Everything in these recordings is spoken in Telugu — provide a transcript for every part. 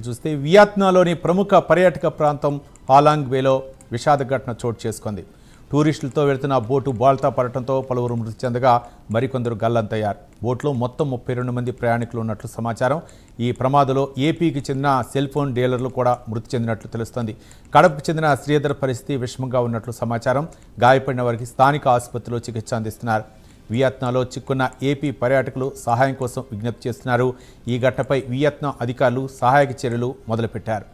చూస్తే వియత్నాంలోని ప్రముఖ పర్యాటక ప్రాంతం హాలాంగ్ బేలో విషాద ఘటన చోటు చేసుకుంది. టూరిస్టులతో వెళ్తున్న బోటు బోల్తా పడటంతో పలువురు మృతి చెందగా మరికొందరు గల్లంతయ్యారు. బోట్లో మొత్తం 32 మంది ప్రయాణికులు ఉన్నట్లు సమాచారం. ఈ ప్రమాదంలో ఏపీకి చెందిన సెల్ ఫోన్ డీలర్లు కూడా మృతి చెందినట్లు తెలుస్తోంది. కడపకు చెందిన శ్రీధర్ పరిస్థితి విషమంగా ఉన్నట్లు సమాచారం. గాయపడిన వారికి స్థానిక ఆసుపత్రిలో చికిత్స అందిస్తున్నారు. వియత్నాంలో చిక్కున్న ఏపీ పర్యాటకులు సహాయం కోసం విజ్ఞప్తి చేస్తున్నారు. ఈ ఘటనపై వియత్నాం అధికారులు సహాయక చర్యలు మొదలుపెట్టారు.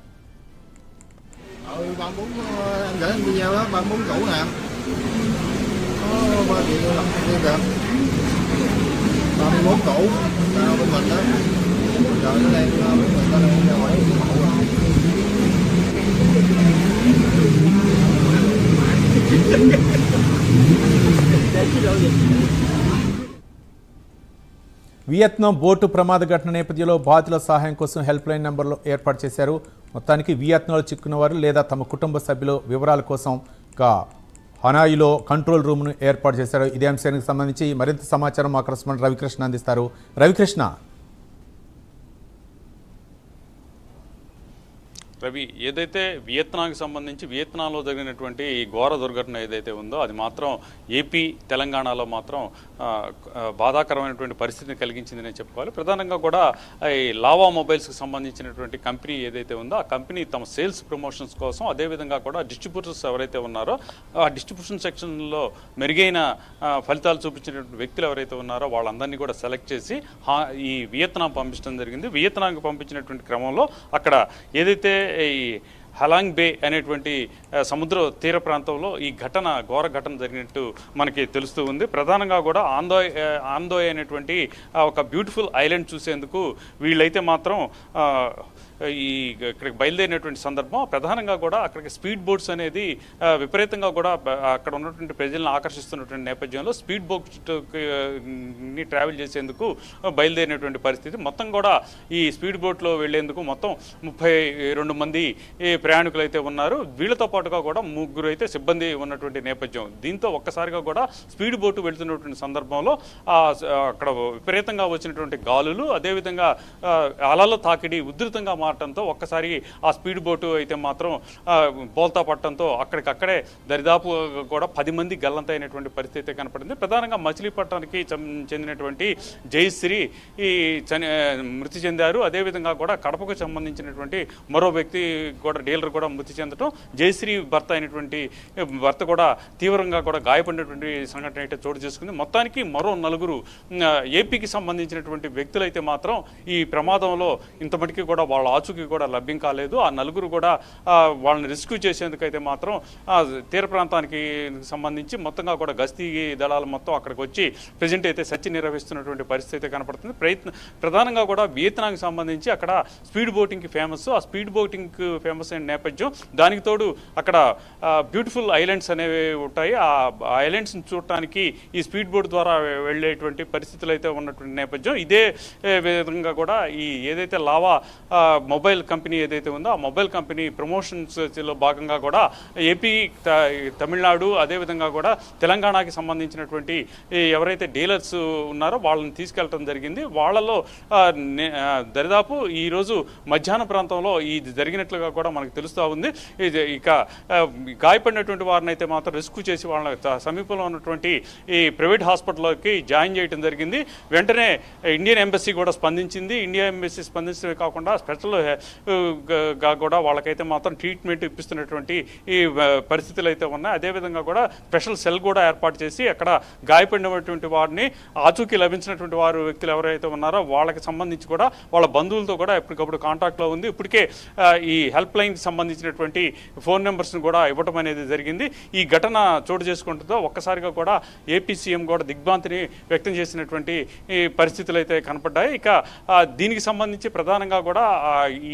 వియత్నాం బోటు ప్రమాద ఘటన నేపథ్యంలో బాధితుల సహాయం కోసం హెల్ప్ లైన్ నెంబర్లు ఏర్పాటు చేశారు. మొత్తానికి వియత్నాంలో చిక్కున్నవారు లేదా తమ కుటుంబ సభ్యుల వివరాల కోసం హనాయిలో కంట్రోల్ రూమ్ను ఏర్పాటు చేశారు. ఇదే అంశానికి సంబంధించి మరింత సమాచారం మా కరెస్పాండెంట్ రవికృష్ణ అందిస్తారు. రవికృష్ణ. రవి, ఏదైతే వియత్నాంకి సంబంధించి వియత్నాంలో జరిగినటువంటి ఈ ఘోర దుర్ఘటన ఏదైతే ఉందో అది మాత్రం ఏపీ తెలంగాణలో మాత్రం బాధాకరమైనటువంటి పరిస్థితిని కలిగించింది నేను చెప్పుకోవాలి. ప్రధానంగా కూడా ఈ లావా మొబైల్స్కి సంబంధించినటువంటి కంపెనీ ఏదైతే ఉందో ఆ కంపెనీ తమ సేల్స్ ప్రమోషన్స్ కోసం అదేవిధంగా కూడా డిస్ట్రిబ్యూటర్స్ ఎవరైతే ఉన్నారో ఆ డిస్ట్రిబ్యూషన్ సెక్షన్లో మెరుగైన ఫలితాలు చూపించినటువంటి వ్యక్తులు ఎవరైతే ఉన్నారో వాళ్ళందరినీ కూడా సెలెక్ట్ చేసి ఈ వియత్నాం పంపించడం జరిగింది. వియత్నాంకి పంపించినటువంటి క్రమంలో అక్కడ ఏదైతే ఈ హలాంగ్ బే అనేటువంటి సముద్ర తీర ప్రాంతంలో ఈ ఘోర ఘటన జరిగినట్టు మనకి తెలుస్తూ ఉంది. ప్రధానంగా కూడా ఆందోయ్ అనేటువంటి ఒక బ్యూటిఫుల్ ఐలాండ్ చూసేందుకు వీళ్ళైతే మాత్రం ఇక్కడికి బయలుదేరినటువంటి సందర్భం. ప్రధానంగా కూడా అక్కడికి స్పీడ్ బోట్స్ అనేది విపరీతంగా కూడా అక్కడ ఉన్నటువంటి ప్రజలను ఆకర్షిస్తున్నటువంటి నేపథ్యంలో స్పీడ్ బోట్ని ట్రావెల్ చేసేందుకు బయలుదేరినటువంటి పరిస్థితి. మొత్తం కూడా ఈ స్పీడ్ బోట్లో వెళ్లేందుకు మొత్తం 32 మంది ప్రయాణికులు అయితే ఉన్నారు. వీళ్ళతో పాటుగా కూడా 3 అయితే సిబ్బంది ఉన్నటువంటి నేపథ్యం. దీంతో ఒక్కసారిగా కూడా స్పీడ్ బోటు వెళ్తున్నటువంటి సందర్భంలో అక్కడ విపరీతంగా వచ్చినటువంటి గాలులు అదేవిధంగా అలల తాకిడి ఉధృతంగా మారటంతో ఒక్కసారి ఆ స్పీడ్ బోటు అయితే మాత్రం బోల్తా పట్టడంతో అక్కడికక్కడే దరిదాపు కూడా 10 మంది గల్లంతైనటువంటి పరిస్థితి కనపడింది. ప్రధానంగా మచిలీపట్నానికి చెందినటువంటి జయశ్రీ మృతి చెందారు. అదేవిధంగా కూడా కడపకు సంబంధించినటువంటి మరో వ్యక్తి కూడా డీలర్ కూడా మృతి చెందడం, జయశ్రీ భర్త కూడా తీవ్రంగా కూడా గాయపడినటువంటి సంఘటన అయితే చోటు చేసుకుంది. మొత్తానికి మరో 4 ఏపీకి సంబంధించినటువంటి వ్యక్తులు అయితే మాత్రం ఈ ప్రమాదంలో ఇంతమటికి కూడా వాళ్ళ ఆచూకీ కూడా లభ్యం కాలేదు. ఆ 4 కూడా వాళ్ళని రెస్క్యూ చేసేందుకైతే మాత్రం తీర ప్రాంతానికి సంబంధించి మొత్తంగా కూడా గస్తీ దళాలు మొత్తం అక్కడికి వచ్చి ప్రజెంట్ అయితే సర్చ్ నిర్వహిస్తున్నటువంటి పరిస్థితి కనపడుతుంది. ప్రధానంగా కూడా వియత్నాంకి సంబంధించి అక్కడ స్పీడ్ బోటింగ్కి ఫేమస్. ఆ స్పీడ్ బోటింగ్ ఫేమస్ అయిన నేపథ్యం, దానికి తోడు అక్కడ బ్యూటిఫుల్ ఐలాండ్స్ అనేవి ఉంటాయి. ఆ ఐలాండ్స్ని చూడటానికి ఈ స్పీడ్ బోట్ ద్వారా వెళ్ళేటువంటి పరిస్థితులు అయితే ఉన్నటువంటి నేపథ్యం. ఇదే విధంగా కూడా ఈ ఏదైతే లావా మొబైల్ కంపెనీ ఏదైతే ఉందో ఆ మొబైల్ కంపెనీ ప్రమోషన్స్లో భాగంగా కూడా ఏపీ, తమిళనాడు అదేవిధంగా కూడా తెలంగాణకి సంబంధించినటువంటి ఎవరైతే డీలర్స్ ఉన్నారో వాళ్ళని తీసుకెళ్ళటం జరిగింది. వాళ్ళలో దరిదాపు ఈరోజు మధ్యాహ్నం ప్రాంతంలో ఇది జరిగినట్లుగా కూడా మనకు తెలుస్తూ ఉంది. ఇక గాయపడినటువంటి వారిని అయితే మాత్రం రెస్క్యూ చేసి వాళ్ళ సమీపంలో ఉన్నటువంటి ఈ ప్రైవేట్ హాస్పిటల్లోకి జాయిన్ చేయడం జరిగింది. వెంటనే ఇండియన్ ఎంబసీ కూడా స్పందించింది. ఇండియా ఎంబసీ స్పందించడమే కాకుండా స్పెషల్గా కూడా వాళ్ళకైతే మాత్రం ట్రీట్మెంట్ ఇప్పిస్తున్నటువంటి ఈ పరిస్థితులు అయితే ఉన్నాయి. అదేవిధంగా కూడా స్పెషల్ సెల్ కూడా ఏర్పాటు చేసి అక్కడ గాయపడినటువంటి వారిని ఆచూకీ లభించినటువంటి వ్యక్తులు ఎవరైతే ఉన్నారో వాళ్ళకి సంబంధించి కూడా వాళ్ళ బంధువులతో కూడా ఎప్పటికప్పుడు కాంటాక్ట్లో ఉంది. ఇప్పటికే ఈ హెల్ప్ లైన్కి సంబంధించినటువంటి ఫోన్ నెంబర్స్ని కూడా ఇవ్వటం అనేది జరిగింది. ఈ ఘటన చోటు చేసుకుంటుందో ఒక్కసారిగా కూడా ఏపీ సీఎం కూడా దిగ్భ్రాంతిని వ్యక్తం చేసినటువంటి పరిస్థితులు అయితే కనపడ్డాయి. ఇక దీనికి సంబంధించి ప్రధానంగా కూడా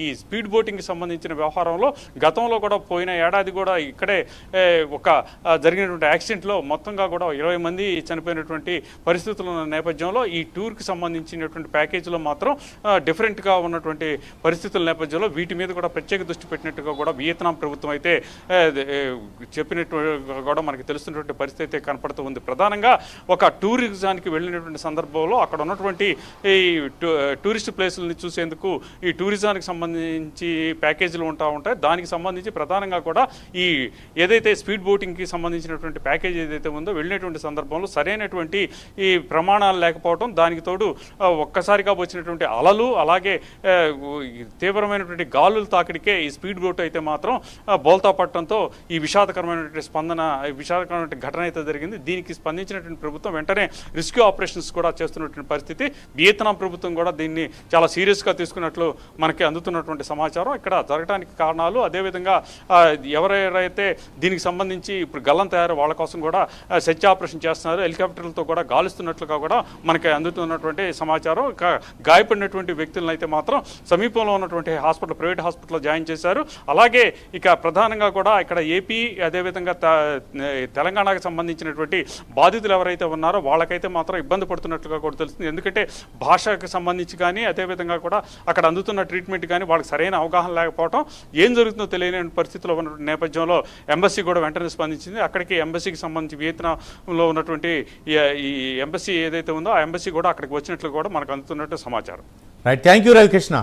ఈ స్పీడ్ బోటింగ్కి సంబంధించిన వ్యవహారంలో గతంలో కూడా పోయిన ఏడాది కూడా ఇక్కడే ఒక జరిగినటువంటి యాక్సిడెంట్లో మొత్తంగా కూడా 20 మంది చనిపోయినటువంటి పరిస్థితులు ఉన్న నేపథ్యంలో ఈ టూర్కి సంబంధించినటువంటి ప్యాకేజీలో మాత్రం డిఫరెంట్గా ఉన్నటువంటి పరిస్థితుల నేపథ్యంలో వీటి మీద కూడా ప్రత్యేక దృష్టి పెట్టినట్టుగా కూడా వియత్నాం ప్రభుత్వం అయితే చెప్పినట్టు కూడా మనకి తెలుస్తున్నటువంటి పరిస్థితి కనపడుతూ ఉంది. ప్రధానంగా ఒక టూరిజానికి వెళ్ళినటువంటి సందర్భంలో అక్కడ ఉన్నటువంటి ఈ టూరిస్ట్ ప్లేసులని చూసేందుకు ఈ టూరిజానికి భోజనానికి సంబంధించి ప్యాకేజీలు ఉంటాయి. దానికి సంబంధించి ప్రధానంగా కూడా ఈ ఏదైతే స్పీడ్ బోటింగ్కి సంబంధించినటువంటి ప్యాకేజ్ ఏదైతే ఉందో వెళ్ళినటువంటి సందర్భంలో సరైనటువంటి ఈ ప్రమాణాలు లేకపోవడం, దానికి తోడు ఒక్కసారిగా వచ్చినటువంటి అలలు, అలాగే తీవ్రమైనటువంటి గాలుల తాకిడికే ఈ స్పీడ్ బోట్ అయితే మాత్రం బోల్తా పట్టడంతో ఈ విషాదకరమైన ఘటన అయితే జరిగింది. దీనికి స్పందించినటువంటి ప్రభుత్వం వెంటనే రెస్క్యూ ఆపరేషన్స్ కూడా చేస్తున్నటువంటి పరిస్థితి. వియత్నాం ప్రభుత్వం కూడా దీన్ని చాలా సీరియస్గా తీసుకున్నట్లు మనకి అందుతున్నటువంటి సమాచారం. ఇక్కడ జరగడానికి కారణాలు, అదేవిధంగా ఎవరైతే దీనికి సంబంధించి ఇప్పుడు గల్లం తయారు వాళ్ళ కోసం కూడా సెర్చ్ ఆపరేషన్ చేస్తున్నారు, హెలికాప్టర్లతో కూడా గాలిస్తున్నట్లుగా కూడా మనకి అందుతున్నటువంటి సమాచారం. గాయపడినటువంటి వ్యక్తులను అయితే మాత్రం సమీపంలో ఉన్నటువంటి ప్రైవేట్ హాస్పిటల్లో జాయిన్ చేశారు. అలాగే ఇక ప్రధానంగా కూడా ఇక్కడ ఏపీ అదేవిధంగా తెలంగాణకు సంబంధించినటువంటి బాధితులు ఎవరైతే ఉన్నారో వాళ్ళకైతే మాత్రం ఇబ్బంది పడుతున్నట్లుగా కూడా తెలుస్తుంది. ఎందుకంటే భాషకు సంబంధించి కానీ అదేవిధంగా కూడా అక్కడ అందుతున్న ట్రీట్మెంట్ కానీ వాళ్ళకి సరైన అవగాహన లేకపోవడం, ఏం జరుగుతుందో తెలియని పరిస్థితిలో ఉన్న నేపథ్యంలో ఎంబసీ కూడా వెంటనే స్పందించింది. అక్కడికి ఎంబసీకి సంబంధించి వియత్నాంలో ఉన్నటువంటి ఈ ఎంబసీ ఏదైతే ఉందో ఆ ఎంబసీ కూడా అక్కడికి వచ్చినట్లు కూడా మనకు అందుతున్నట్టు సమాచారం. Right, thank you Ravikrishna.